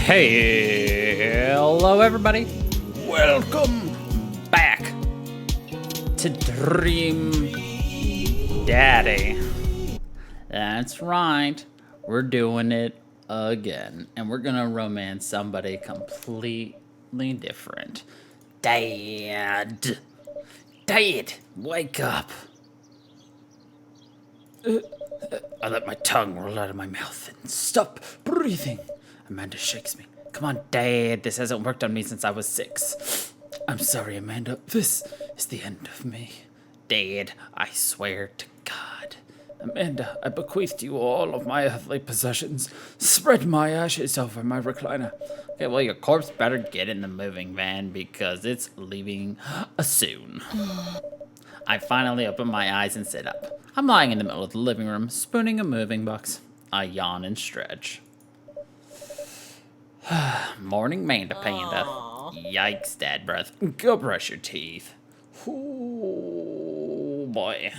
Hello, everybody. Welcome back to Dream Daddy. That's right. We're doing it again. And we're going to romance somebody completely different. Dad. Dad, wake up. I let my tongue roll out of my mouth and stop breathing. Amanda shakes me. Come on, Dad. This hasn't worked on me since I was 6. I'm sorry, Amanda. This is the end of me. Dad, I swear to God. Amanda, I bequeathed you all of my earthly possessions. Spread my ashes over my recliner. Okay, well, your corpse better get in the moving van because it's leaving soon. I finally open my eyes and sit up. I'm lying in the middle of the living room, spooning a moving box. I yawn and stretch. Morning, Manda Panda. Yikes, Dad breath. Go brush your teeth. Oh, boy.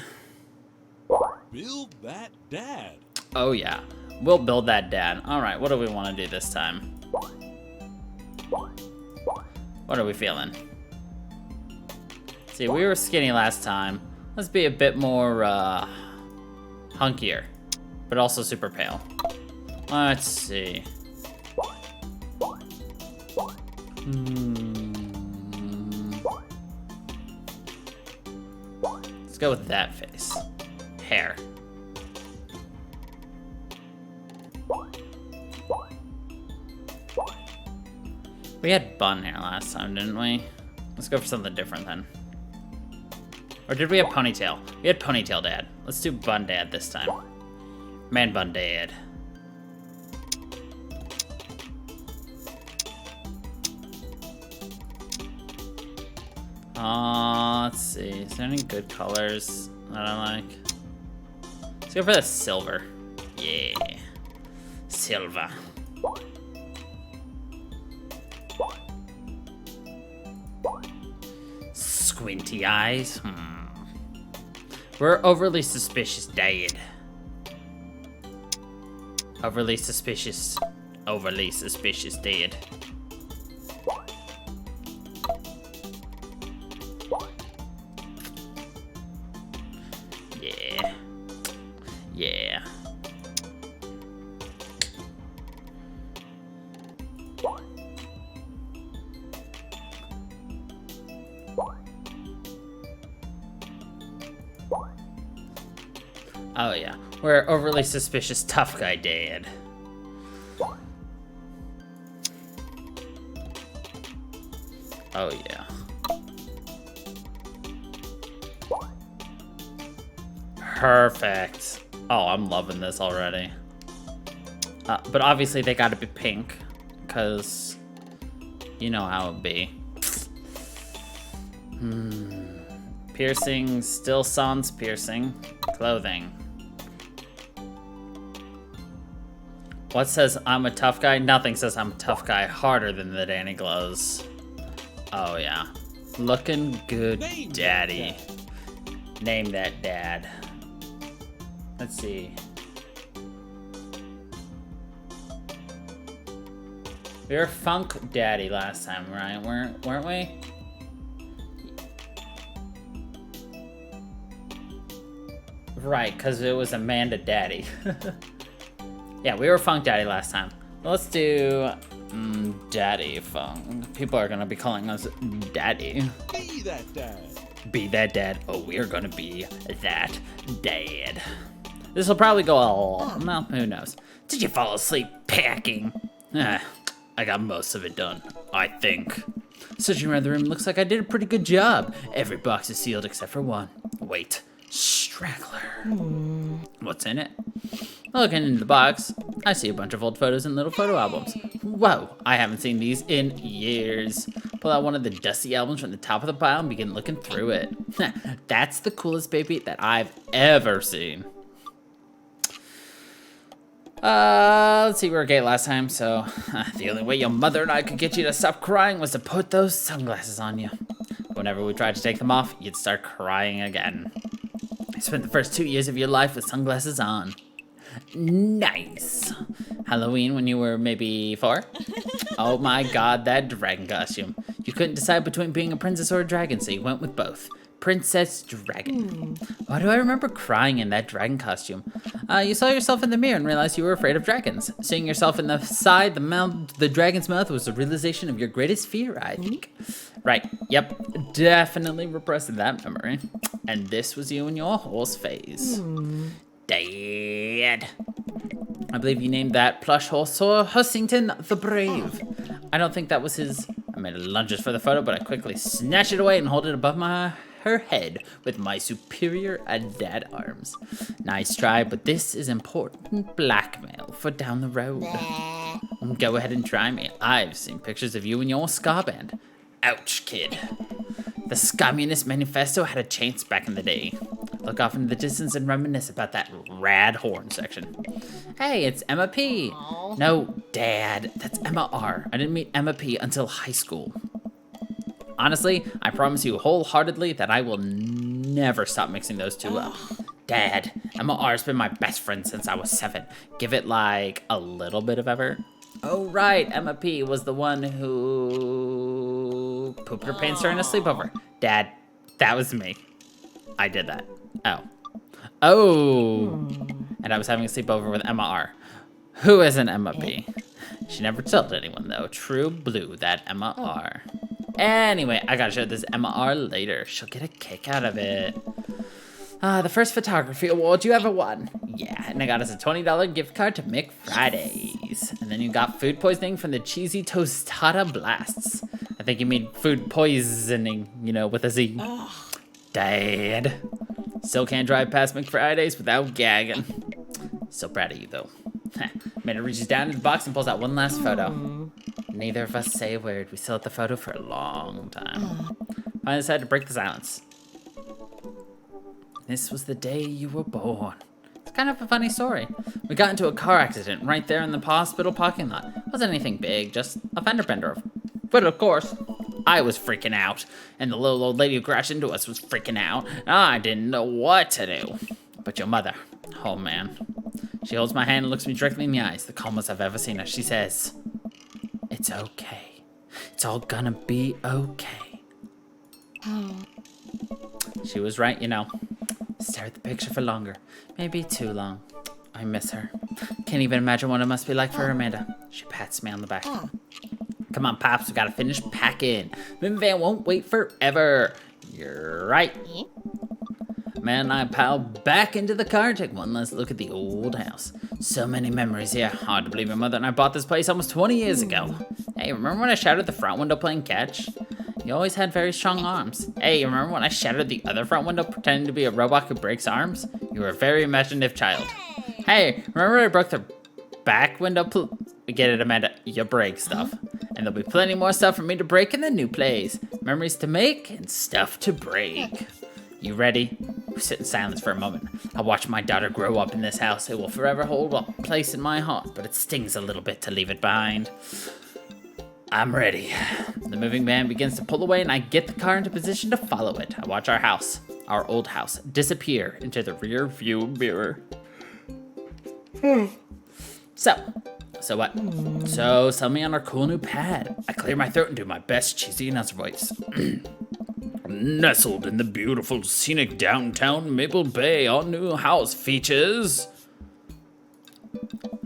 Build that dad. Oh, yeah. We'll build that dad. All right, what do we want to do this time? What are we feeling? See, we were skinny last time. Let's be a bit more, hunkier. But also super pale. Let's see. Let's go with that face. Hair. We had bun hair last time, didn't we? Let's go for something different then. Or did we have ponytail? We had ponytail dad. Let's do bun dad this time. Man bun dad. Let's see. Is there any good colors that I like? Let's go for the silver. Yeah. Silver. Squinty eyes. We're overly suspicious, Dad. Overly suspicious. Overly suspicious, Dad. Yeah. Yeah. Oh yeah, we're overly suspicious tough guy Dad. Oh yeah. Perfect. Oh, I'm loving this already. But obviously they gotta be pink, because you know how it be. Piercing, still sans piercing. Clothing. What says I'm a tough guy? Nothing says I'm a tough guy harder than the Danny Glows. Oh yeah. Looking good, Daddy. Name that dad. Let's see. We were Funk Daddy last time, right? Weren't we? Right, because it was Amanda Daddy. Yeah, we were Funk Daddy last time. Let's do Daddy Funk. People are going to be calling us Daddy. Be that dad. Be that dad. Oh, we're going to be that dad. This will probably go well, who knows. Did you fall asleep packing? I got most of it done, I think. Searching around the room, looks like I did a pretty good job. Every box is sealed except for one. Wait. Straggler. What's in it? Looking into the box, I see a bunch of old photos and little photo albums. Whoa, I haven't seen these in years. Pull out one of the dusty albums from the top of the pile and begin looking through it. That's the coolest baby that I've ever seen. Let's see, we were gay last time, so the only way your mother and I could get you to stop crying was to put those sunglasses on you. Whenever we tried to take them off, you'd start crying again. I spent the first 2 years of your life with sunglasses on. Nice. Halloween when you were maybe 4? Oh my god, that dragon costume. You couldn't decide between being a princess or a dragon, so you went with both. Princess Dragon. Why do I remember crying in that dragon costume? You saw yourself in the mirror and realized you were afraid of dragons. Seeing yourself in the dragon's mouth was a realization of your greatest fear, I think. Right, yep, definitely repressed that memory. And this was you in your horse phase. Dad. I believe you named that plush horse Sir Hussington the Brave. I don't think that was his. I made lunges for the photo, but I quickly snatched it away and hold it above her head with my superior dad arms. Nice try, but this is important blackmail for down the road. Go ahead and try me. I've seen pictures of you and your ska band. Ouch, kid. The Communist Manifesto had a chance back in the day. Look off into the distance and reminisce about that rad horn section. Hey, it's Emma P. Aww. No, Dad, that's Emma R. I didn't meet Emma P until high school. Honestly, I promise you wholeheartedly that I will never stop mixing those two up. Dad, Emma R's been my best friend since I was 7. Give it like a little bit of effort. Oh right, Emma P was the one who pooped her pants during a sleepover. Dad, that was me. I did that. Oh. And I was having a sleepover with Emma R. Who isn't Emma P? She never told anyone though. True blue, that Emma R. Anyway, I gotta show this Emma R later. She'll get a kick out of it. The first photography award you ever won. Yeah, and I got us a $20 gift card to McFridays. And then you got food poisoning from the cheesy tostada blasts. I think you mean food poisoning, with a Z. Dad. Still can't drive past McFridays without gagging. So proud of you, though. Amanda reaches down in the box and pulls out one last photo. Neither of us say a word. We still have the photo for a long time. I decided to break the silence. This was the day you were born. It's kind of a funny story. We got into a car accident right there in the hospital parking lot. It wasn't anything big, just a fender bender. But of course, I was freaking out, and the little old lady who crashed into us was freaking out. I didn't know what to do. But your mother, oh man. She holds my hand and looks me directly in the eyes, the calmest I've ever seen her. She says, "It's okay. It's all gonna be okay." She was right, Stare at the picture for longer. Maybe too long. I miss her. Can't even imagine what it must be like for her, Amanda. She pats me on the back. Come on, Pops, we gotta finish packing. Minivan won't wait forever. You're right. Man and I pile back into the car and take one last look at the old house. So many memories here. Hard to believe my mother and I bought this place almost 20 years ago. Hey, remember when I shouted at the front window playing catch? You always had very strong arms. Hey, remember when I shattered the other front window pretending to be a robot who breaks arms? You were a very imaginative child. Hey, remember when I broke the back window? Get it, Amanda. You break stuff. And there'll be plenty more stuff for me to break in the new place. Memories to make and stuff to break. You ready? We sit in silence for a moment. I watch my daughter grow up in this house. It will forever hold a place in my heart, but it stings a little bit to leave it behind. I'm ready. The moving van begins to pull away and I get the car into position to follow it. I watch our old house, disappear into the rear view mirror. So what? So sell me on our cool new pad. I clear my throat and do my best cheesy announcer voice. Nestled in the beautiful scenic downtown Maple Bay, our new house features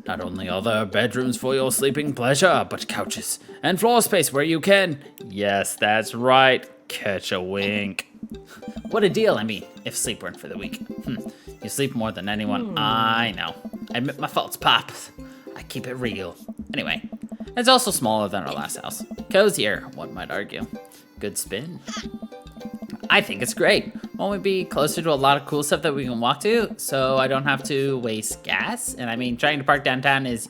not only are there bedrooms for your sleeping pleasure, but couches and floor space where you can, yes, that's right, catch a wink. What a deal, if sleep weren't for the weak. You sleep more than anyone, I know. I admit my faults, Pops. I keep it real. Anyway, it's also smaller than our last house. Cozier, one might argue. Good spin. I think it's great. Won't we be closer to a lot of cool stuff that we can walk to, so I don't have to waste gas? And trying to park downtown is,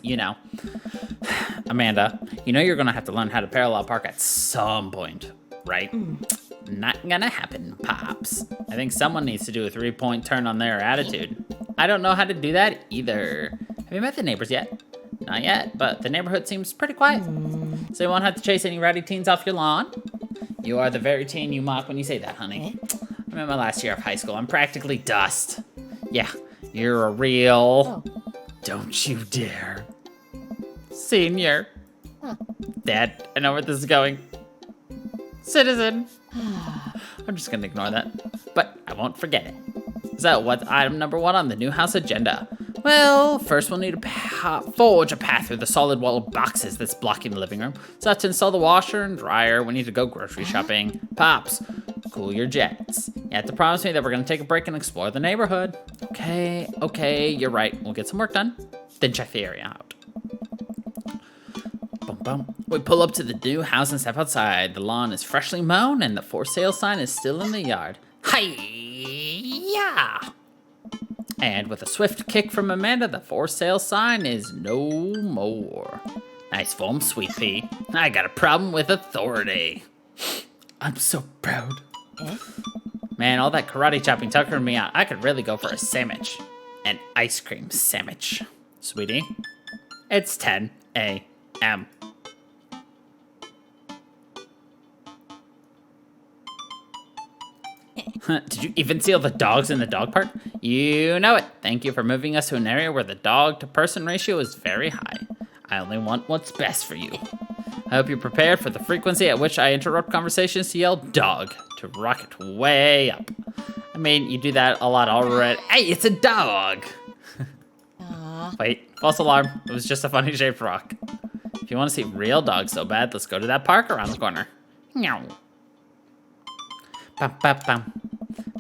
Amanda, you're gonna have to learn how to parallel park at some point, right? Not gonna happen, Pops. I think someone needs to do a 3-point turn on their attitude. I don't know how to do that either. Have you met the neighbors yet? Not yet, but the neighborhood seems pretty quiet. So you won't have to chase any rowdy teens off your lawn? You are the very teen you mock when you say that, honey. I'm in my last year of high school. I'm practically dust. Yeah, you're a real... Don't you dare. Senior. Dad, I know where this is going. Citizen. I'm just gonna ignore that, but I won't forget it. So, what's item number 1 on the new house agenda? Well, first we'll need to forge a path through the solid wall of boxes that's blocking the living room. So to install the washer and dryer, we need to go grocery shopping. Pops, cool your jets. You have to promise me that we're gonna take a break and explore the neighborhood. Okay, you're right. We'll get some work done, then check the area out. Bum, bum. We pull up to the new house and step outside. The lawn is freshly mown and the for sale sign is still in the yard. Hi-ya! And with a swift kick from Amanda, the for sale sign is no more. Nice form, Sweet Pea. I got a problem with authority. I'm so proud. Man, all that karate chopping tuckered me out. I could really go for a sandwich. An ice cream sandwich. Sweetie, it's 10 a.m. Did you even see all the dogs in the dog park? You know it. Thank you for moving us to an area where the dog-to-person ratio is very high. I only want what's best for you. I hope you're prepared for the frequency at which I interrupt conversations to yell dog to rocket way up. I mean, you do that a lot already. Hey, it's a dog! Wait, false alarm. It was just a funny shaped rock. If you want to see real dogs so bad, let's go to that park around the corner. Meow. Bum, bum, bum.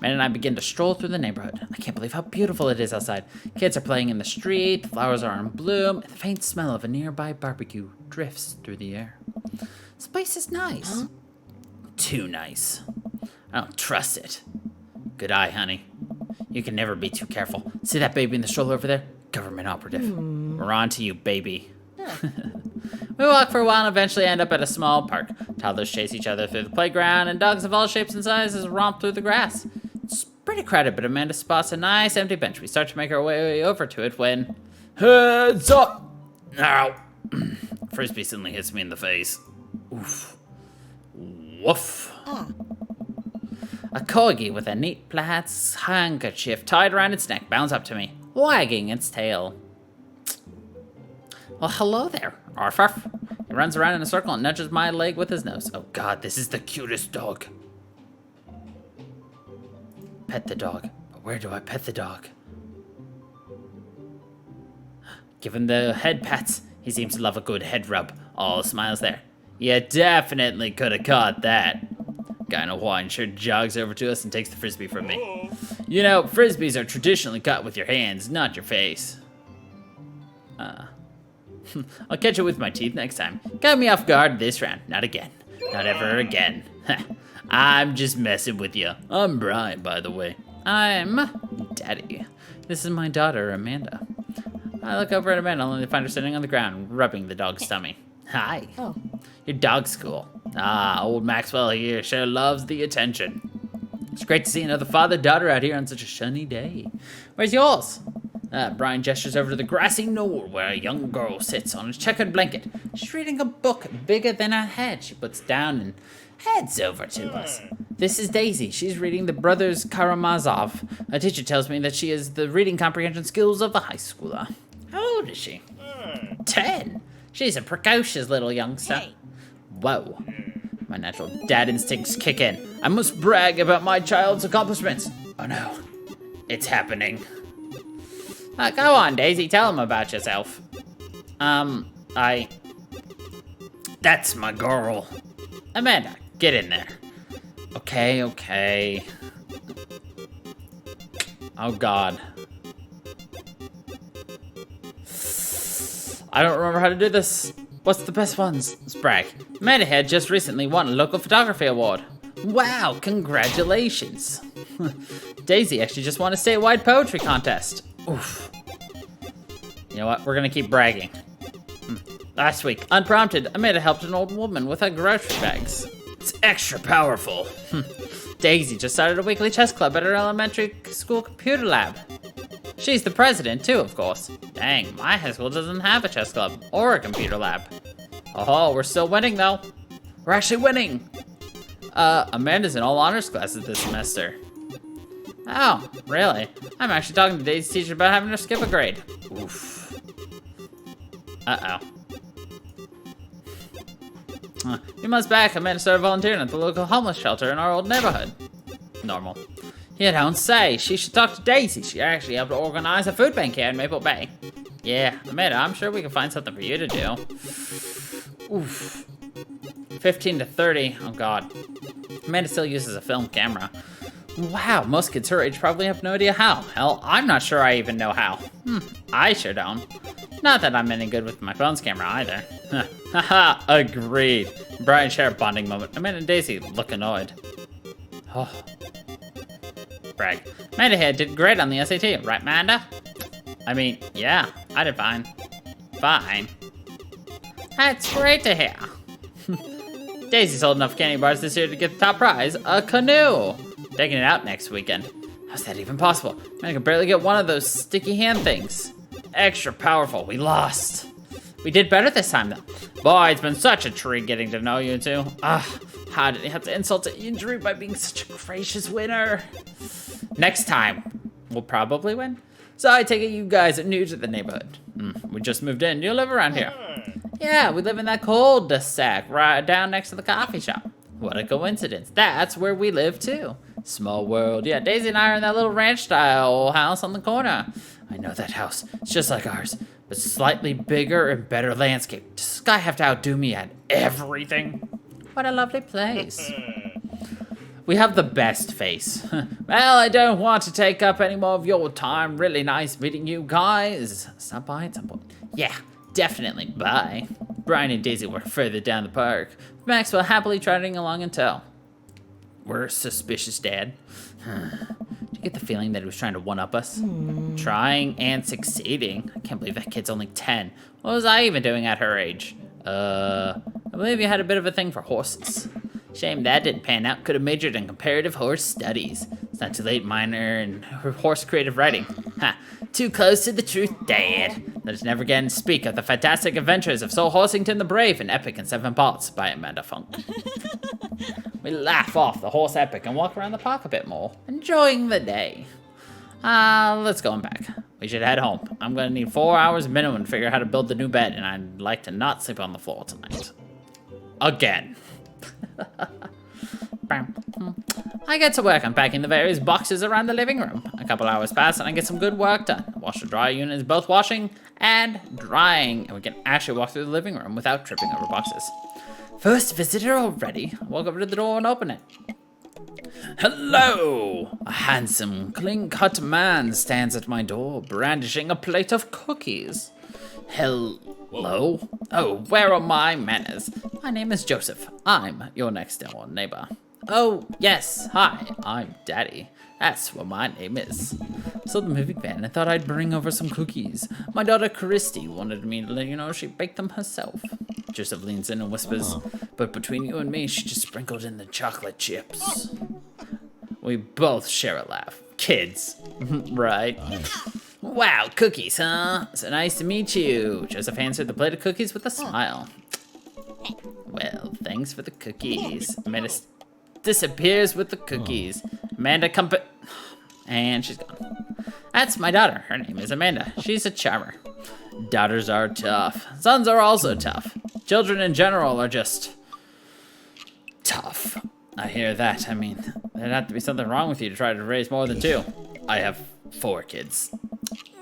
Man and I begin to stroll through the neighborhood. I can't believe how beautiful it is outside. Kids are playing in the street, the flowers are in bloom, and the faint smell of a nearby barbecue drifts through the air. This place is nice. Too nice. I don't trust it. Good eye, honey. You can never be too careful. See that baby in the stroller over there? Government operative. We're on to you, baby. We walk for a while and eventually end up at a small park. Toddlers chase each other through the playground, and dogs of all shapes and sizes romp through the grass. It's pretty crowded, but Amanda spots a nice empty bench. We start to make our way over to it when... Heads up! Ow! Frisbee suddenly hits me in the face. Oof. Woof. A corgi with a neat plaid handkerchief tied around its neck bounds up to me, wagging its tail. Well, hello there, arf arf. He runs around in a circle and nudges my leg with his nose. Oh god, this is the cutest dog. Pet the dog. But where do I pet the dog? Give him the head pats. He seems to love a good head rub. All smiles there. You definitely could have caught that. Guy in a Hawaiian shirt jogs over to us and takes the frisbee from me. You know, frisbees are traditionally caught with your hands, not your face. I'll catch it with my teeth next time. Got me off guard this round. Not again. Not ever again. I'm just messing with you. I'm Brian, by the way. I'm Daddy. This is my daughter, Amanda. I look over at Amanda only to find her sitting on the ground, rubbing the dog's tummy. Hi. Oh. Your dog's cool. Ah, old Maxwell here sure loves the attention. It's great to see another father-daughter out here on such a sunny day. Where's yours? Brian gestures over to the grassy knoll where a young girl sits on a checkered blanket. She's reading a book bigger than her head. She puts down and heads over to us. This is Daisy. She's reading the Brothers Karamazov. A teacher tells me that she has the reading comprehension skills of a high schooler. How old is she? 10. She's a precocious little youngster. Hey. Whoa. My natural dad instincts kick in. I must brag about my child's accomplishments. Oh no. It's happening. Go on, Daisy. Tell him about yourself. That's my girl. Amanda, get in there. Okay. Oh, God. I don't remember how to do this. What's the best ones? Let's brag. Amanda had just recently won a local photography award. Wow, congratulations. Daisy actually just won a statewide poetry contest. Oof. You know what? We're gonna keep bragging. Last week, unprompted, Amanda helped an old woman with her grocery bags. It's extra powerful. Daisy just started a weekly chess club at her elementary school computer lab. She's the president too, of course. Dang, my high school doesn't have a chess club or a computer lab. Oh, we're still winning though. We're actually winning. Amanda's in all honors classes this semester. Oh, really? I'm actually talking to Daisy's teacher about having her skip a grade. Oof. Uh-oh. A few months back, Amanda started volunteering at the local homeless shelter in our old neighborhood. Normal. You don't say. She should talk to Daisy. She actually helped organize a food bank here in Maple Bay. Yeah, Amanda, I'm sure we can find something for you to do. Oof. 15 to 30. Oh, God. Amanda still uses a film camera. Wow, most kids her age probably have no idea how. Hell, I'm not sure I even know how. I sure don't. Not that I'm any good with my phone's camera either. Haha, agreed. Brian share a bonding moment. Amanda and Daisy look annoyed. Oh. Brag. Amanda here did great on the SAT, right, Amanda? I mean, yeah, I did fine. Fine. That's great to hear. Daisy sold enough candy bars this year to get the top prize, a canoe. Taking it out next weekend. How's that even possible? Man, I can barely get one of those sticky hand things. Extra powerful, we lost. We did better this time though. Boy, it's been such a treat getting to know you two. How did he have to insult to injury by being such a gracious winner? Next time, we'll probably win. So I take it you guys are new to the neighborhood. We just moved in. Do you live around here? Yeah, we live in that cul-de-sac right down next to the coffee shop. What a coincidence. That's where we live too. Small world. Yeah, Daisy and I are in that little ranch-style house on the corner. I know that house. It's just like ours, but slightly bigger and better landscape. Does this guy have to outdo me at everything? What a lovely place. We have the best face. Well, I don't want to take up any more of your time. Really nice meeting you guys. Stop by at some point. Yeah, definitely. Bye. Brian and Daisy were further down the park. Maxwell happily trotting along until. We're suspicious, Dad. Do you get the feeling that he was trying to one-up us? Trying and succeeding? I can't believe that kid's only 10. What was I even doing at her age? I believe you had a bit of a thing for horses. Shame that didn't pan out. Could have majored in comparative horse studies. It's not too late, minor in horse creative writing. Ha! Too close to the truth, Dad. Let us never again speak of the fantastic adventures of Sol Horsington the Brave in Epic in 7 Parts by Amanda Funk. We laugh off the horse epic and walk around the park a bit more, enjoying the day. Let's go on back. We should head home. I'm gonna need 4 hours minimum to figure out how to build the new bed, and I'd like to not sleep on the floor tonight. Again. I get to work unpacking the various boxes around the living room. A couple hours pass and I get some good work done. The washer dryer unit is both washing and drying, and we can actually walk through the living room without tripping over boxes. First visitor already. I walk over to the door and open it. Hello! A handsome, clean-cut man stands at my door, brandishing a plate of cookies. Hello? Oh, where are my manners? My name is Joseph. I'm your next door neighbor. Oh, yes. Hi, I'm Daddy. That's what my name is. So the moving van, I thought I'd bring over some cookies. My daughter Christy wanted me to let you know she baked them herself. Joseph leans in and whispers, but between you and me, she just sprinkled in the chocolate chips. We both share a laugh. Kids, right? Wow, cookies, huh? So nice to meet you. Joseph hands her the plate of cookies with a smile. Well, thanks for the cookies. Amanda disappears with the cookies. Amanda and she's gone. That's my daughter. Her name is Amanda. She's a charmer. Daughters are tough. Sons are also tough. Children in general are just tough. I hear that. I mean, there'd have to be something wrong with you to try to raise more than 2. I have 4 kids.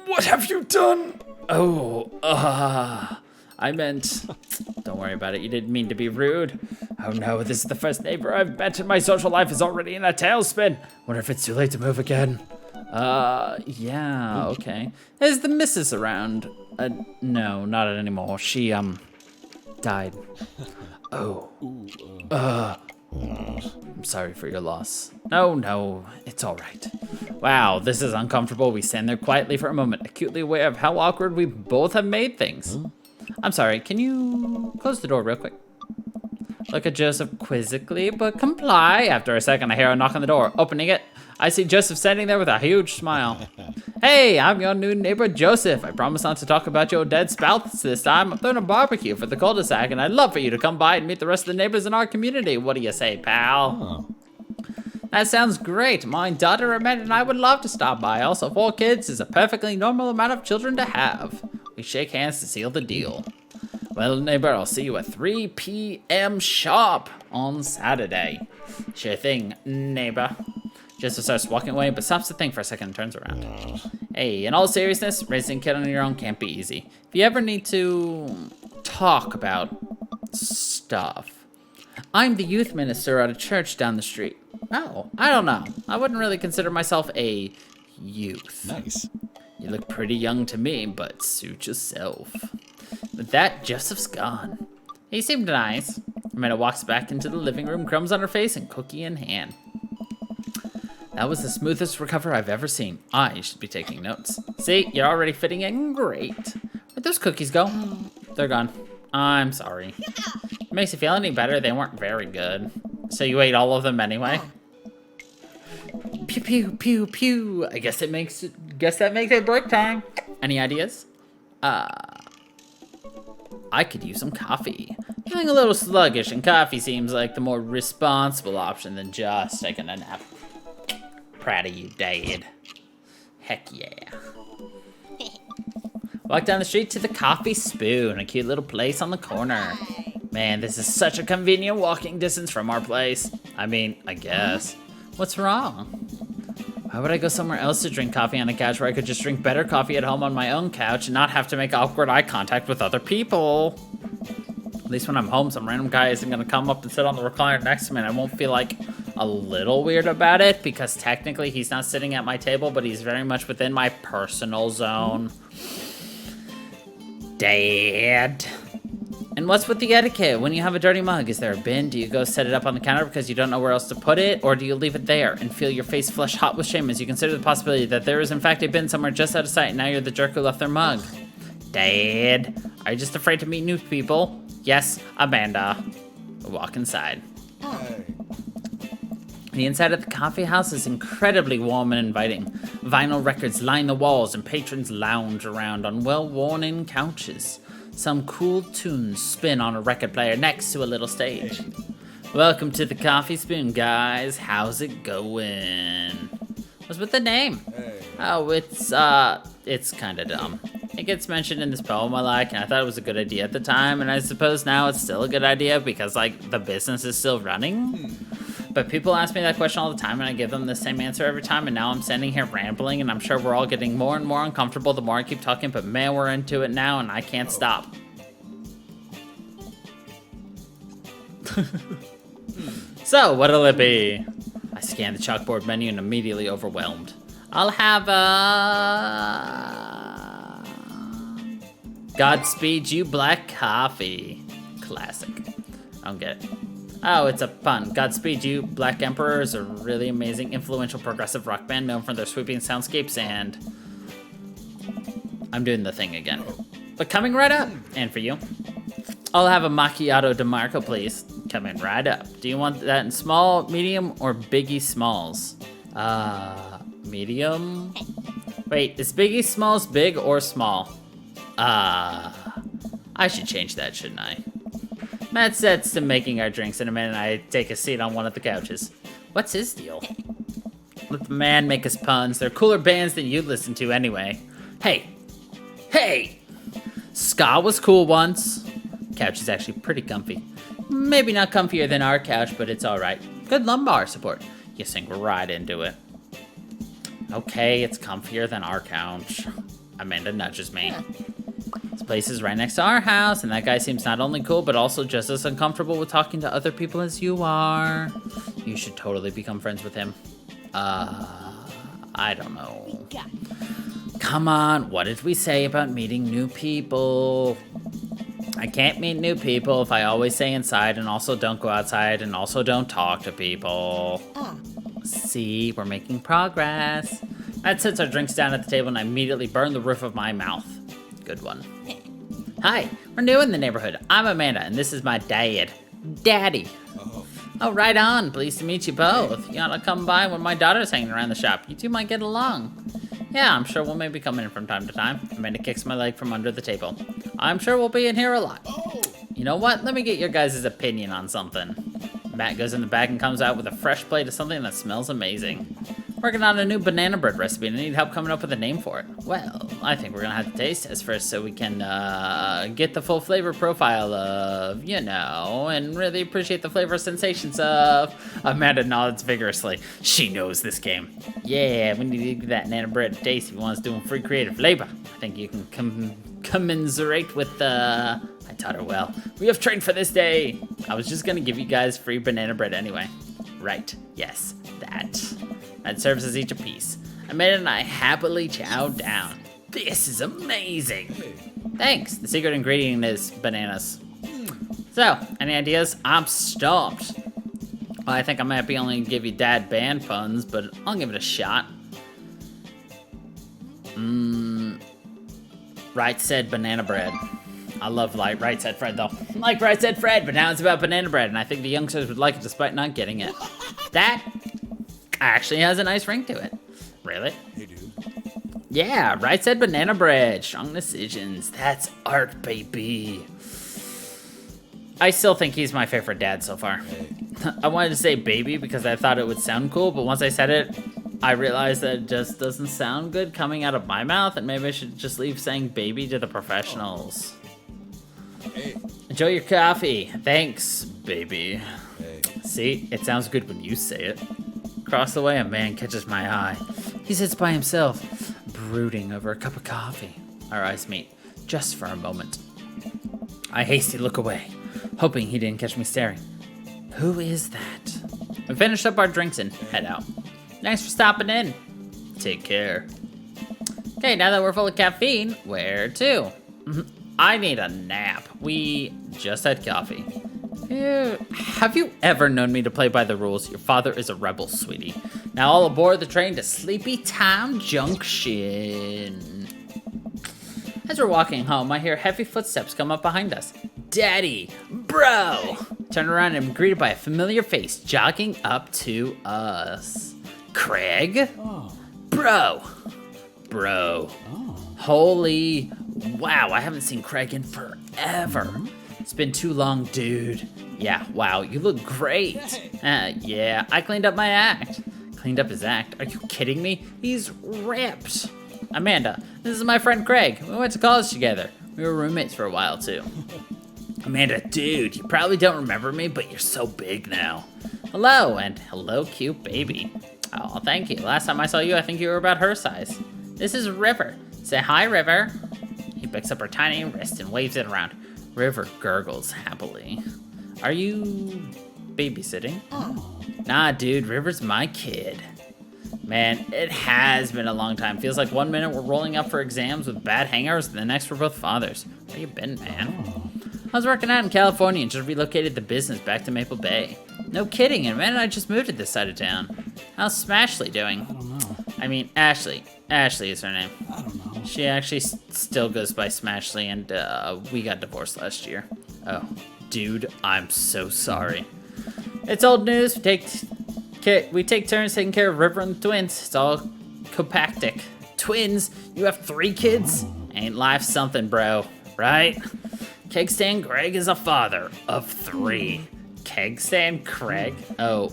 What have you done? Oh, I meant... Don't worry about it. You didn't mean to be rude. Oh no, this is the first neighbor I've met and my social life is already in a tailspin. Wonder if it's too late to move again. Yeah, okay. Is the missus around? No, not anymore. She, died. Oh. I'm sorry for your loss. No, it's all right. Wow, this is uncomfortable. We stand there quietly for a moment, acutely aware of how awkward we both have made things. I'm sorry, can you close the door real quick? Look at Joseph quizzically, but comply. After a second, I hear a knock on the door. Opening it, I see Joseph standing there with a huge smile. Hey, I'm your new neighbor, Joseph. I promise not to talk about your dead spouse this time. I'm throwing a barbecue for the cul-de-sac, and I'd love for you to come by and meet the rest of the neighbors in our community. What do you say, pal? That sounds great. My daughter Amanda and I would love to stop by. Also, 4 kids is a perfectly normal amount of children to have. We shake hands to seal the deal. Well, neighbor, I'll see you at 3 p.m. sharp on Saturday. Sure thing, neighbor. Joseph starts walking away, but stops to think for a second and turns around. Hey, in all seriousness, raising a kid on your own can't be easy. If you ever need to talk about stuff, I'm the youth minister at a church down the street. Oh, I don't know. I wouldn't really consider myself a youth. Nice. You look pretty young to me, but suit yourself. With that, Joseph's gone. He seemed nice. Amanda walks back into the living room, crumbs on her face and cookie in hand. That was the smoothest recover I've ever seen. I should be taking notes. See, you're already fitting in great. Where'd those cookies go? They're gone. I'm sorry. Makes you feel any better? They weren't very good. So you ate all of them anyway? Pew pew pew pew. I guess that makes it break time. Any ideas? I could use some coffee. Feeling a little sluggish, and coffee seems like the more responsible option than just taking a nap. Proud of you, Dad. Heck yeah. Walk down the street to the Coffee Spoon, a cute little place on the corner. Man, this is such a convenient walking distance from our place. I mean, I guess. What's wrong? Why would I go somewhere else to drink coffee on a couch where I could just drink better coffee at home on my own couch and not have to make awkward eye contact with other people? At least when I'm home, some random guy isn't gonna come up and sit on the recliner next to me and I won't feel like a little weird about it because technically he's not sitting at my table, but he's very much within my personal zone. Dad. And what's with the etiquette? When you have a dirty mug, is there a bin? Do you go set it up on the counter because you don't know where else to put it? Or do you leave it there and feel your face flush hot with shame as you consider the possibility that there is in fact a bin somewhere just out of sight and now you're the jerk who left their mug? Dad, are you just afraid to meet new people? Yes, Amanda. Walk inside. Hey. The inside of the coffee house is incredibly warm and inviting. Vinyl records line the walls and patrons lounge around on well-worn-in couches. Some cool tunes spin on a record player next to a little stage. Welcome to the Coffee Spoon, guys. How's it going? What's with the name? Hey. Oh, it's kind of dumb. It gets mentioned in this poem I like, and I thought it was a good idea at the time, and I suppose now it's still a good idea because, like, the business is still running. But people ask me that question all the time, and I give them the same answer every time, and now I'm standing here rambling, and I'm sure we're all getting more and more uncomfortable the more I keep talking, but man, we're into it now, and I can't stop. So, what'll it be? I scan the chalkboard menu and immediately overwhelmed. I'll have a... Godspeed You Black Coffee. Classic. I don't get it. Oh, it's a pun. Godspeed You Black Emperor is a really amazing, influential progressive rock band known for their sweeping soundscapes and... I'm doing the thing again. But coming right up. And for you. I'll have a macchiato DeMarco, please. Coming right up. Do you want that in small, medium, or Biggie Smalls? Medium? Wait, is Biggie Smalls big or small? I should change that, shouldn't I? Matt sets to making our drinks in a minute and I take a seat on one of the couches. What's his deal? Let the man make his puns. They're cooler bands than you'd listen to anyway. Hey! Hey! Ska was cool once. Couch is actually pretty comfy. Maybe not comfier than our couch, but it's alright. Good lumbar support. You sink right into it. Okay, it's comfier than our couch. Amanda nudges me. This place is right next to our house, and that guy seems not only cool, but also just as uncomfortable with talking to other people as you are. You should totally become friends with him. I don't know. Come on, what did we say about meeting new people? I can't meet new people if I always stay inside and also don't go outside and also don't talk to people. See, we're making progress. Matt sets our drinks down at the table and I immediately burn the roof of my mouth. Good one. Hi, we're new in the neighborhood. I'm Amanda and this is my dad. Daddy. Oh, right on. Pleased to meet you both. You ought to come by when my daughter's hanging around the shop. You two might get along. Yeah, I'm sure we'll maybe come in from time to time. Amanda kicks my leg from under the table. I'm sure we'll be in here a lot. You know what? Let me get your guys' opinion on something. Matt goes in the back and comes out with a fresh plate of something that smells amazing. Working on a new banana bread recipe and I need help coming up with a name for it. Well, I think we're gonna have to taste test first so we can get the full flavor profile of, you know, and really appreciate the flavor sensations of. Amanda nods vigorously. She knows this game. Yeah, we need to give that banana bread a taste if you want us doing free creative labor. I think you can commiserate with I taught her well. We have trained for this day. I was just gonna give you guys free banana bread anyway. Right, yes, that. That serves as each a piece. Amanda and I happily chow down. This is amazing. Thanks. The secret ingredient is bananas. So, any ideas? I'm stumped. Well, I think I might be only gonna give you dad band puns, but I'll give it a shot. Right said banana bread. I love Right Said Fred though. Like Right Said Fred, but now it's about banana bread, and I think the youngsters would like it despite not getting it. That actually has a nice ring to it. Really? Hey, dude. Yeah, Right Said banana bread. Strong decisions. That's art, baby. I still think he's my favorite dad so far. Hey. I wanted to say baby because I thought it would sound cool, but once I said it, I realized that it just doesn't sound good coming out of my mouth, and maybe I should just leave saying baby to the professionals. Hey. Enjoy your coffee. Thanks, baby. Hey. See, it sounds good when you say it. Across the way, a man catches my eye. He sits by himself, brooding over a cup of coffee. Our eyes meet, just for a moment. I hastily look away, hoping he didn't catch me staring. Who is that? We finish up our drinks and head out. Thanks for stopping in. Take care. Okay, now that we're full of caffeine, where to? I need a nap. We just had coffee. Have you ever known me to play by the rules? Your father is a rebel, sweetie. Now all aboard the train to Sleepy Town Junction. As we're walking home, I hear heavy footsteps come up behind us. Daddy, bro! Turn around and I'm greeted by a familiar face jogging up to us. Craig? Oh. Bro! Oh. Holy wow, I haven't seen Craig in forever. It's been too long, dude. Yeah, wow, you look great. Yeah, I cleaned up my act. Cleaned up his act? Are you kidding me? He's ripped. Amanda, this is my friend Craig. We went to college together. We were roommates for a while, too. Amanda, dude, you probably don't remember me, but you're so big now. Hello, and hello, cute baby. Oh, thank you. Last time I saw you, I think you were about her size. This is River. Say hi, River. He picks up her tiny wrist and waves it around. River gurgles happily. Are you babysitting? Nah, dude, River's my kid. Man, it has been a long time. Feels like 1 minute we're rolling up for exams with bad hangovers, and the next we're both fathers. Where you been, man? I was working out in California and just relocated the business back to Maple Bay. No kidding, and man, I just moved to this side of town. How's Smashley doing? I don't know. I mean, Ashley. Ashley is her name. I don't know. She actually still goes by Smashley, and we got divorced last year. Oh, dude, I'm so sorry. It's old news. We take turns taking care of River and the twins. It's all copactic. Twins? You have 3 kids? Ain't life something, bro? Right? Kegstand Greg is a father of 3. Kegstand Craig? Oh,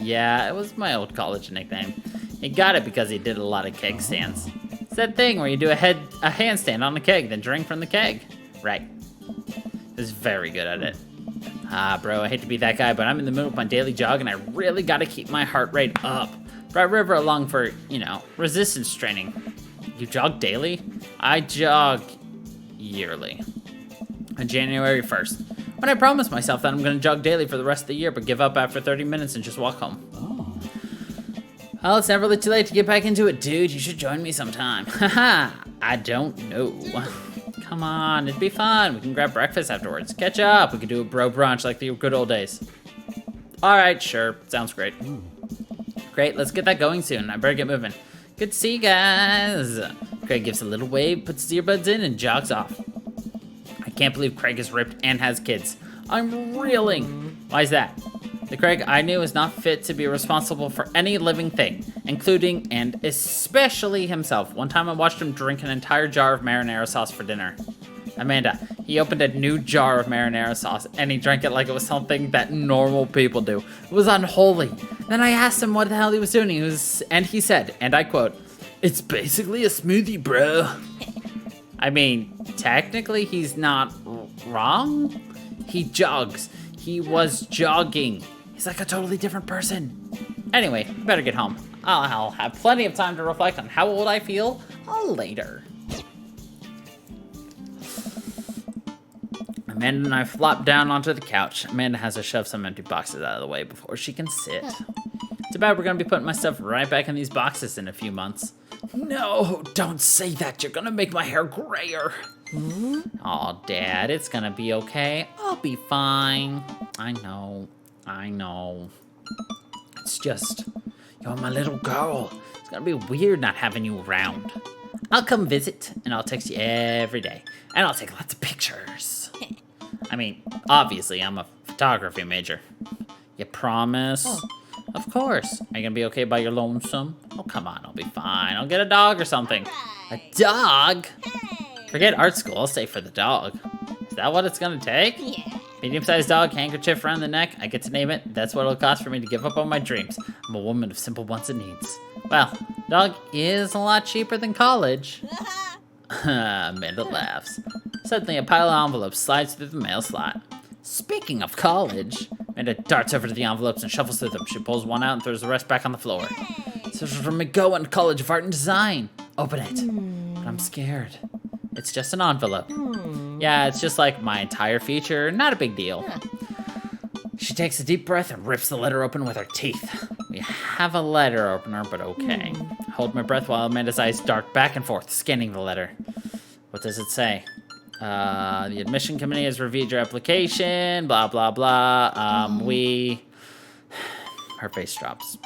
yeah, it was my old college nickname. He got it because he did a lot of keg stands. It's that thing where you do a handstand on the keg, then drink from the keg. Right. He was very good at it. Ah, bro, I hate to be that guy, but I'm in the middle of my daily jog, and I really gotta keep my heart rate up. Brought River along for, resistance training. You jog daily? I jog yearly. On January 1st. When I promised myself that I'm gonna jog daily for the rest of the year, but give up after 30 minutes and just walk home. Oh. Well, it's never really too late to get back into it, dude. You should join me sometime. Haha, I don't know. Come on, it'd be fun. We can grab breakfast afterwards. Catch up. We could do a bro brunch like the good old days. All right, sure. Sounds great. Great, let's get that going soon. I better get moving. Good to see you guys. Craig gives a little wave, puts his earbuds in, and jogs off. I can't believe Craig is ripped and has kids. I'm reeling. Why is that? The Craig I knew is not fit to be responsible for any living thing, including and especially himself. One time I watched him drink an entire jar of marinara sauce for dinner. Amanda, he opened a new jar of marinara sauce and he drank it like it was something that normal people do. It was unholy. Then I asked him what the hell he was doing. And he said, and I quote, "It's basically a smoothie, bro." I mean, technically he's not wrong. He jogs. He was jogging. He's like a totally different person. Anyway, better get home. I'll have plenty of time to reflect on how old I feel later. Amanda and I flop down onto the couch. Amanda has to shove some empty boxes out of the way before she can sit. Too bad we're gonna be putting my stuff right back in these boxes in a few months. No, don't say that. You're gonna make my hair grayer. Aw, Dad, it's gonna be okay. I'll be fine. I know. It's just, you're my little girl. It's gonna be weird not having you around. I'll come visit, and I'll text you every day. And I'll take lots of pictures. I mean, obviously, I'm a photography major. You promise? Of course. Are you gonna be okay by your lonesome? Oh, come on, I'll be fine. I'll get a dog or something. A dog? Forget art school, I'll stay for the dog. Is that what it's gonna take? Yeah. Medium-sized dog, handkerchief around the neck, I get to name it. That's what it'll cost for me to give up on my dreams. I'm a woman of simple wants and needs. Well, dog is a lot cheaper than college. Amanda laughs. Suddenly, a pile of envelopes slides through the mail slot. Speaking of college, Amanda darts over to the envelopes and shuffles through them. She pulls one out and throws the rest back on the floor. This is from McGowan College of Art and Design. Open it. But I'm scared. It's just an envelope. Yeah, it's just like my entire future. Not a big deal. She takes a deep breath and rips the letter open with her teeth. We have a letter opener, but okay. I hold my breath while Amanda's eyes dart back and forth, scanning the letter. What does it say? The admission committee has reviewed your application, blah, blah, blah. Her face drops.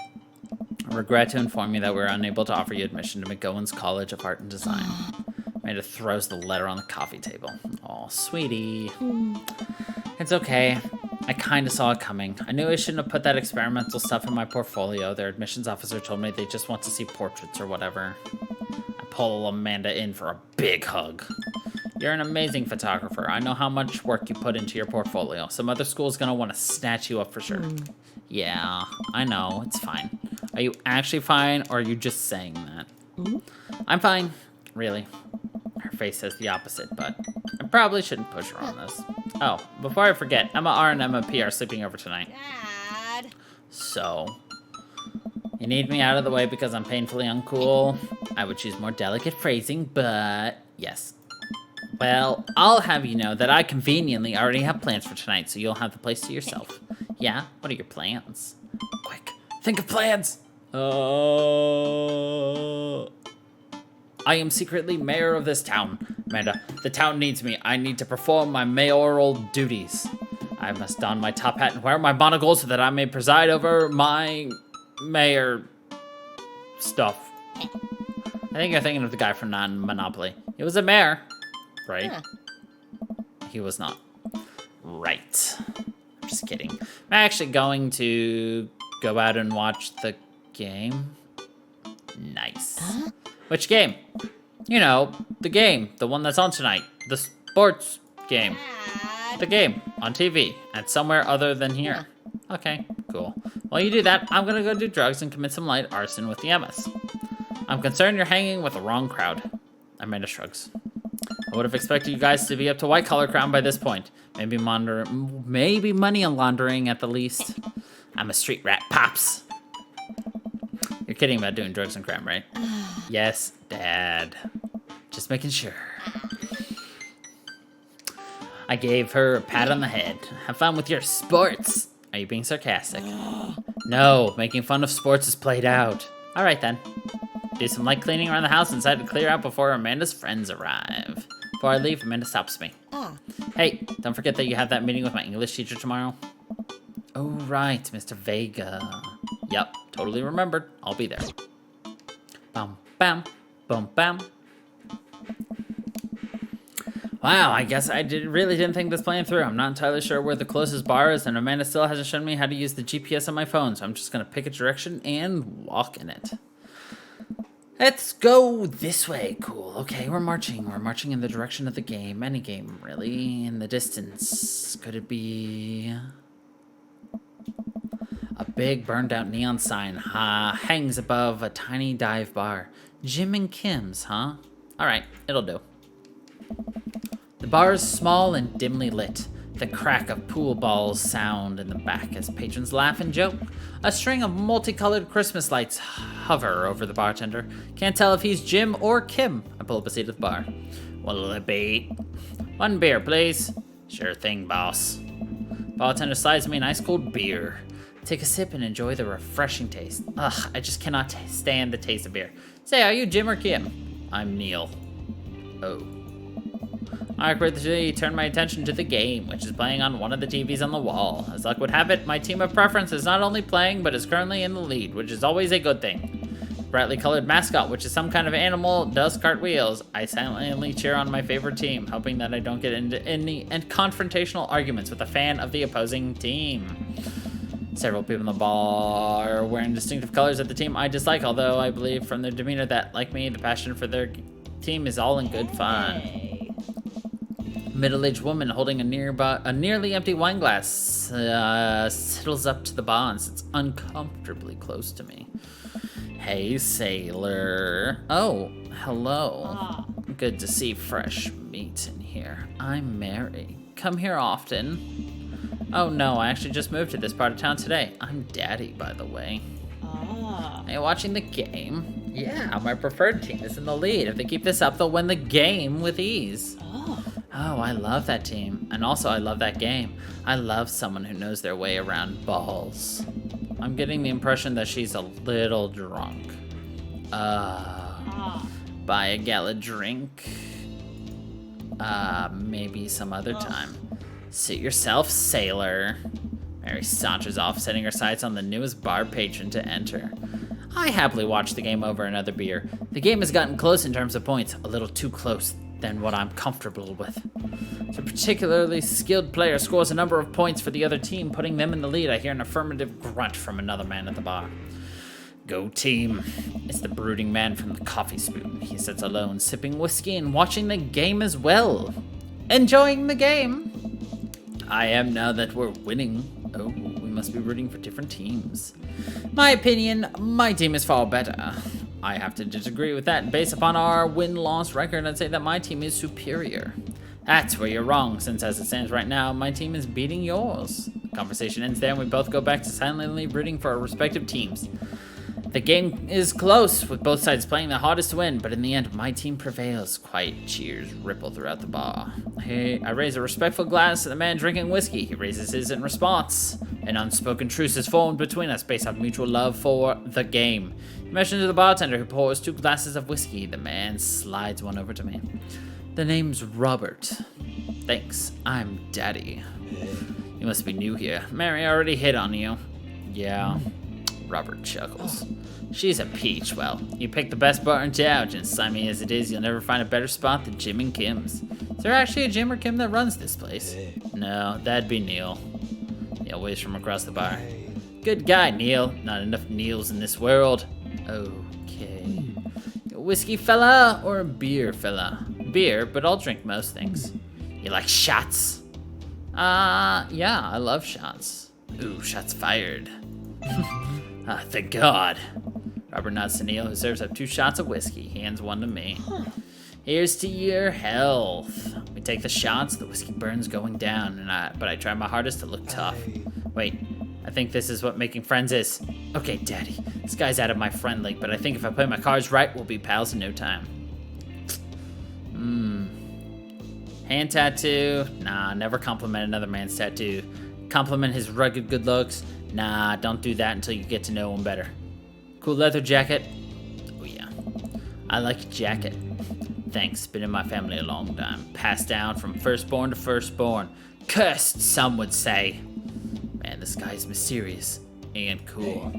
I regret to inform you that we're unable to offer you admission to McGowan's College of Art and Design. Amanda throws the letter on the coffee table. Oh, sweetie. It's okay. I kind of saw it coming. I knew I shouldn't have put that experimental stuff in my portfolio. Their admissions officer told me they just want to see portraits or whatever. I pull Amanda in for a big hug. You're an amazing photographer. I know how much work you put into your portfolio. Some other school's gonna want to snatch you up for sure. Yeah, I know. It's fine. Are you actually fine, or are you just saying that? I'm fine. Really. Her face says the opposite, but I probably shouldn't push her on this. Oh, before I forget, Emma R and Emma P are sleeping over tonight. Dad. So, you need me out of the way because I'm painfully uncool? I would choose more delicate phrasing, but yes. Well, I'll have you know that I conveniently already have plans for tonight, so you'll have the place to yourself. Yeah? What are your plans? Quick, think of plans! I am secretly mayor of this town. Amanda, the town needs me. I need to perform my mayoral duties. I must don my top hat and wear my monocle so that I may preside over my mayor stuff. I think you're thinking of the guy from Non-Monopoly. He was a mayor, right? He was not. Right. I'm just kidding. I'm actually going to go out and watch the game. Nice. Which game? You know, the game. The one that's on tonight. The sports game. Dad. The game on TV. And somewhere other than here. Okay, cool. While you do that, I'm gonna go do drugs and commit some light arson with the MS. I'm concerned you're hanging with the wrong crowd. Amanda shrugs. I would have expected you guys to be up to white collar crime by this point. Maybe money laundering at the least. I'm a street rat, Pops. You're kidding about doing drugs and crime, right? Yes, Dad. Just making sure. I gave her a pat on the head. Have fun with your sports. Are you being sarcastic? No, making fun of sports is played out. All right, then. Do some light cleaning around the house and decide to clear out before Amanda's friends arrive. Before I leave, Amanda stops me. Hey, don't forget that you have that meeting with my English teacher tomorrow. Oh, right, Mr. Vega. Yep, totally remembered. I'll be there. Bum, bam, bum, bam. Wow, I guess I really didn't think this plan through. I'm not entirely sure where the closest bar is, and Amanda still hasn't shown me how to use the GPS on my phone, so I'm just going to pick a direction and walk in it. Let's go this way. Cool. Okay, we're marching. We're marching in the direction of the game. Any game, really. In the distance. Could it be a big burned out neon sign hangs above a tiny dive bar. Jim and Kim's, huh? Alright, it'll do. The bar is small and dimly lit. The crack of pool balls sound in the back as patrons laugh and joke. A string of multicolored Christmas lights hover over the bartender. Can't tell if he's Jim or Kim. I pull up a seat at the bar. What'll it be? 1 beer, please. Sure thing, boss. Bartender slides me an ice cold beer. Take a sip and enjoy the refreshing taste. Ugh, I just cannot stand the taste of beer. Say, are you Jim or Kim? I'm Neil. Oh. I quickly turn my attention to the game, which is playing on one of the TVs on the wall. As luck would have it, my team of preference is not only playing, but is currently in the lead, which is always a good thing. Brightly colored mascot, which is some kind of animal, does cartwheels. I silently cheer on my favorite team, hoping that I don't get into any confrontational arguments with a fan of the opposing team. Several people in the bar are wearing distinctive colors of the team I dislike, although I believe from their demeanor that, like me, the passion for their team is all in good fun. Middle-aged woman holding a nearly empty wine glass sidles up to the bar and sits uncomfortably close to me. Hey, sailor. Oh, hello. Good to see fresh meat in here. I'm Mary. Come here often. Oh no, I actually just moved to this part of town today. I'm Daddy, by the way. Are you watching the game? Yeah, my preferred team is in the lead. If they keep this up, they'll win the game with ease. Oh, I love that team. And also, I love that game. I love someone who knows their way around balls. I'm getting the impression that she's a little drunk. Buy a gala drink? Maybe some other time. Suit yourself, sailor. Mary saunters off, setting her sights on the newest bar patron to enter. I happily watch the game over another beer. The game has gotten close in terms of points, a little too close than what I'm comfortable with. If a particularly skilled player scores a number of points for the other team, putting them in the lead, I hear an affirmative grunt from another man at the bar. Go team. It's the brooding man from the coffee spoon. He sits alone, sipping whiskey and watching the game as well. Enjoying the game. I am now that we're winning. Oh, we must be rooting for different teams. My opinion, my team is far better. I have to disagree with that. Based upon our win-loss record, I'd say that my team is superior. That's where you're wrong, since as it stands right now, my team is beating yours. The conversation ends there, and we both go back to silently rooting for our respective teams. The game is close, with both sides playing their hardest to win, but in the end, my team prevails. Quiet cheers ripple throughout the bar. I raise a respectful glass to the man drinking whiskey. He raises his in response. An unspoken truce is formed between us based on mutual love for the game. He mentions to the bartender, who pours 2 glasses of whiskey. The man slides one over to me. The name's Robert. Thanks, I'm Daddy. You must be new here. Mary already hit on you. Yeah. Robert chuckles. She's a peach. Well, you picked the best bar in town, and slimy as it is, you'll never find a better spot than Jim and Kim's. Is there actually a Jim or Kim that runs this place? No, that'd be Neil. Neil waves from across the bar. Good guy, Neil. Not enough Neils in this world. Okay. A whiskey fella or a beer fella? Beer, but I'll drink most things. You like shots? Yeah, I love shots. Ooh, shots fired. Thank God. Robert nods to Neil, who serves up 2 shots of whiskey. He hands one to me. Here's to your health. We take the shots, the whiskey burns going down, but I try my hardest to look tough. Wait, I think this is what making friends is. Okay, Daddy, this guy's out of my friend league, but I think if I play my cards right, we'll be pals in no time. Hand tattoo? Nah, never compliment another man's tattoo. Compliment his rugged good looks? Nah, don't do that until you get to know him better. Cool leather jacket? Oh yeah. I like a jacket. Thanks, been in my family a long time. Passed down from firstborn to firstborn. Cursed, some would say. Man, this guy's mysterious and cool.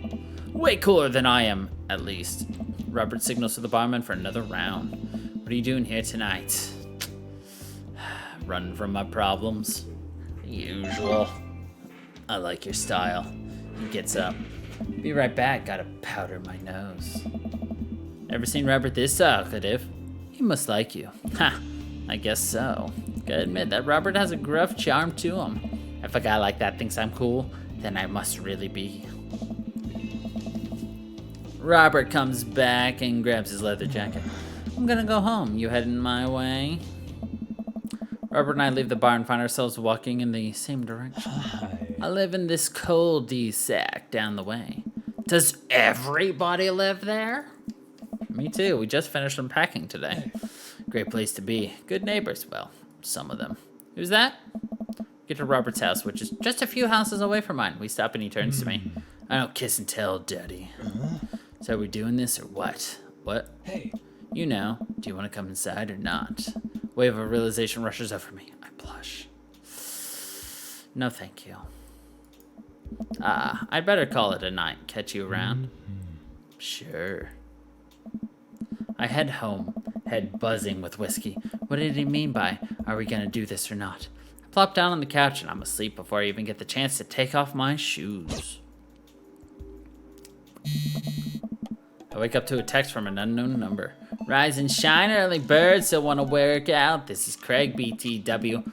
Way cooler than I am, at least. Robert signals to the barman for another round. What are you doing here tonight? Running from my problems. The usual. I like your style. He gets up. Be right back, gotta powder my nose. Ever seen Robert this talkative? He must like you. Ha, I guess so. Gotta admit that Robert has a gruff charm to him. If a guy like that thinks I'm cool, then I must really be. Robert comes back and grabs his leather jacket. I'm gonna go home. You heading my way? Robert and I leave the bar and find ourselves walking in the same direction. Hi. I live in this cul-de-sac down the way. Does everybody live there? Me too. We just finished unpacking today. Great place to be. Good neighbors. Well, some of them. Who's that? Get to Robert's house, which is just a few houses away from mine. We stop and he turns to me. I don't kiss and tell, Daddy. So are we doing this or what? What? Hey. You know. Do you want to come inside or not? Wave of realization rushes over me. I blush. No, thank you. I'd better call it a night. Catch you around? Sure. I head home, head buzzing with whiskey. What did he mean by, are we gonna do this or not? I plop down on the couch and I'm asleep before I even get the chance to take off my shoes. I wake up to a text from an unknown number. Rise and shine, early bird, still want to work out. This is Craig, BTW.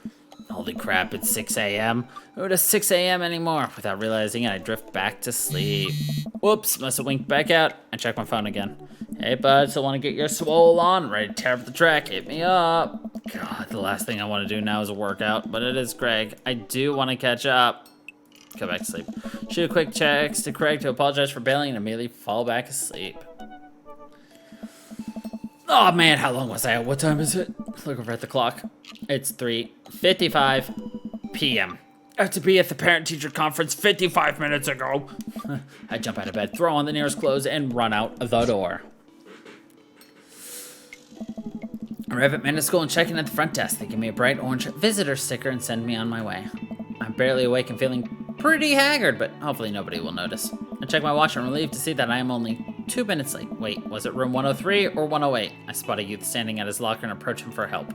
Holy crap, it's 6 a.m. Who does 6 a.m. anymore? Without realizing it, I drift back to sleep. Whoops, must have winked back out. I check my phone again. Hey, bud, still want to get your swole on? Ready to tear up the track? Hit me up. God, the last thing I want to do now is a workout, but it is Craig. I do want to catch up. Go back to sleep. Shoot a quick text to Craig to apologize for bailing and immediately fall back asleep. Oh man, how long was I out? What time is it? Look over at the clock. It's 3:55 p.m. I have to be at the parent-teacher conference 55 minutes ago. I jump out of bed, throw on the nearest clothes, and run out the door. I arrive at Manda's school and check in at the front desk. They give me a bright orange visitor sticker and send me on my way. I'm barely awake and feeling pretty haggard, but hopefully nobody will notice. I check my watch and I'm relieved to see that I am only 2 minutes late. Wait, was it room 103 or 108? I spot a youth standing at his locker and approach him for help.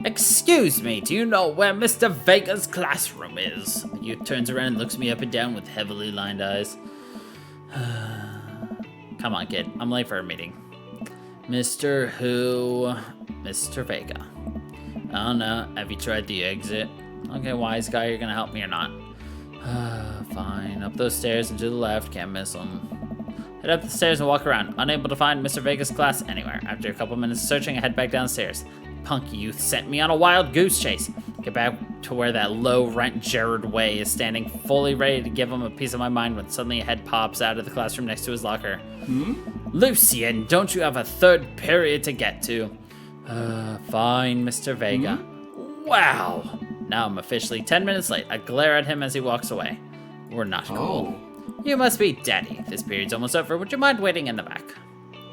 Excuse me, do you know where Mr. Vega's classroom is? The youth turns around and looks me up and down with heavily lined eyes. Come on, kid. I'm late for a meeting. Mr. Who? Mr. Vega. I don't know. Have you tried the exit? Okay, wise guy, you're gonna help me or not? Fine. Up those stairs and to the left. Can't miss them. Head up the stairs and walk around. Unable to find Mr. Vega's class anywhere. After a couple minutes of searching, I head back downstairs. Punky youth sent me on a wild goose chase. Get back to where that low-rent Jared Way is standing, fully ready to give him a piece of my mind when suddenly a head pops out of the classroom next to his locker. Lucian, don't you have a third period to get to? Fine, Mr. Vega. Wow. Now I'm officially 10 minutes late. I glare at him as he walks away. We're not cool. You must be Daddy. This period's almost over. Would you mind waiting in the back?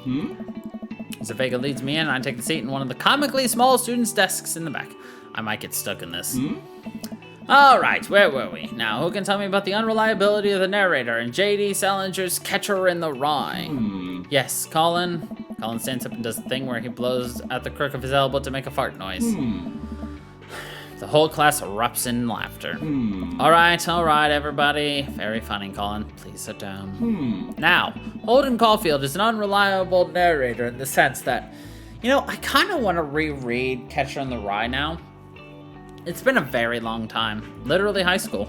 Mr. Vega leads me in, and I take the seat in one of the comically small students' desks in the back. I might get stuck in this. Alright, where were we? Now, who can tell me about the unreliability of the narrator and J.D. Salinger's Catcher in the Rye? Yes, Colin. Colin stands up and does the thing where he blows at the crook of his elbow to make a fart noise. The whole class erupts in laughter. All right, everybody. Very funny, Colin. Please sit down. Now, Holden Caulfield is an unreliable narrator in the sense that, I kind of want to reread Catcher in the Rye now. It's been a very long time. Literally high school.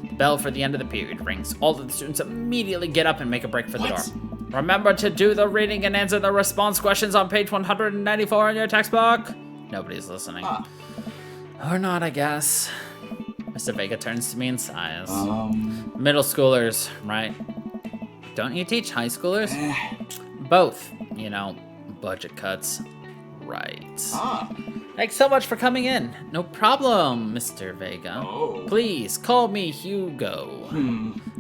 The bell for the end of the period rings. All of the students immediately get up and make a break for the door. Remember to do the reading and answer the response questions on page 194 in your textbook. Nobody's listening. Or not, I guess. Mr. Vega turns to me and sighs. Middle schoolers, right? Don't you teach high schoolers? Both. Budget cuts. Right. Thanks so much for coming in. No problem, Mr. Vega. Please, call me Hugo.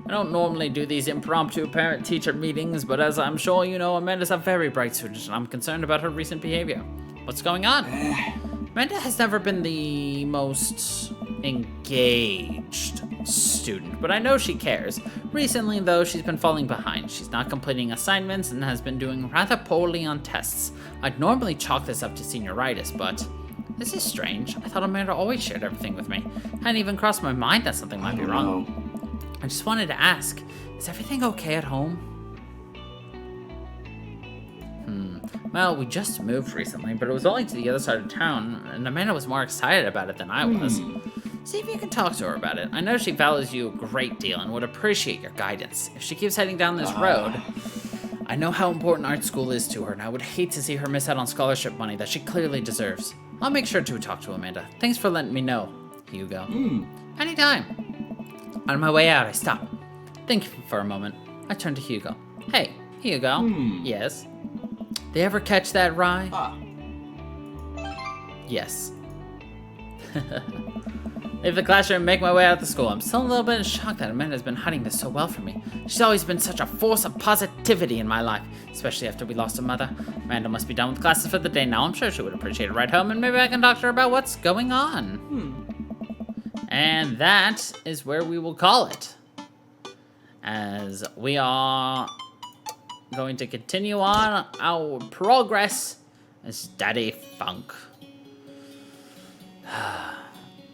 I don't normally do these impromptu parent-teacher meetings, but as I'm sure you know, Amanda's a very bright student, and I'm concerned about her recent behavior. What's going on? Amanda has never been the most engaged student, but I know she cares. Recently, though, she's been falling behind. She's not completing assignments and has been doing rather poorly on tests. I'd normally chalk this up to senioritis, but this is strange. I thought Amanda always shared everything with me. Hadn't even crossed my mind that something might be wrong. I just wanted to ask, is everything okay at home? Well, we just moved recently, but it was only to the other side of town, and Amanda was more excited about it than I was. See if you can talk to her about it. I know she values you a great deal and would appreciate your guidance. If she keeps heading down this road, I know how important art school is to her, and I would hate to see her miss out on scholarship money that she clearly deserves. I'll make sure to talk to Amanda. Thanks for letting me know, Hugo. Anytime. On my way out, I stop. Think for a moment. I turn to Hugo. Hey, Hugo. Yes. They ever catch that rye? Yes. Leave the classroom and make my way out of the school. I'm still a little bit in shock that Amanda's been hiding this so well from me. She's always been such a force of positivity in my life, especially after we lost a mother. Amanda must be done with classes for the day now. I'm sure she would appreciate a ride home, and maybe I can talk to her about what's going on. And that is where we will call it, as we are going to continue on our progress as Daddy Funk.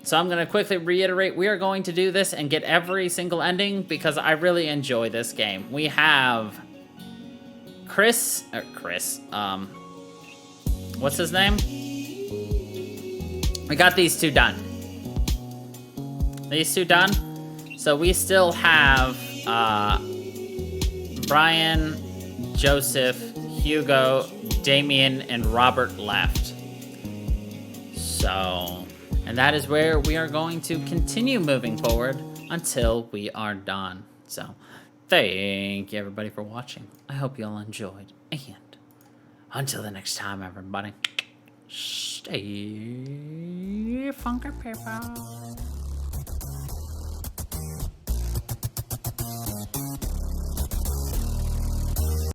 So I'm going to quickly reiterate, we are going to do this and get every single ending because I really enjoy this game. We have Chris, what's his name? We got these two done. So we still have Brian, Joseph, Hugo, Damien, and Robert left. So, and that is where we are going to continue moving forward until we are done. So, thank you everybody for watching. I hope you all enjoyed. And until the next time, everybody, stay funky people.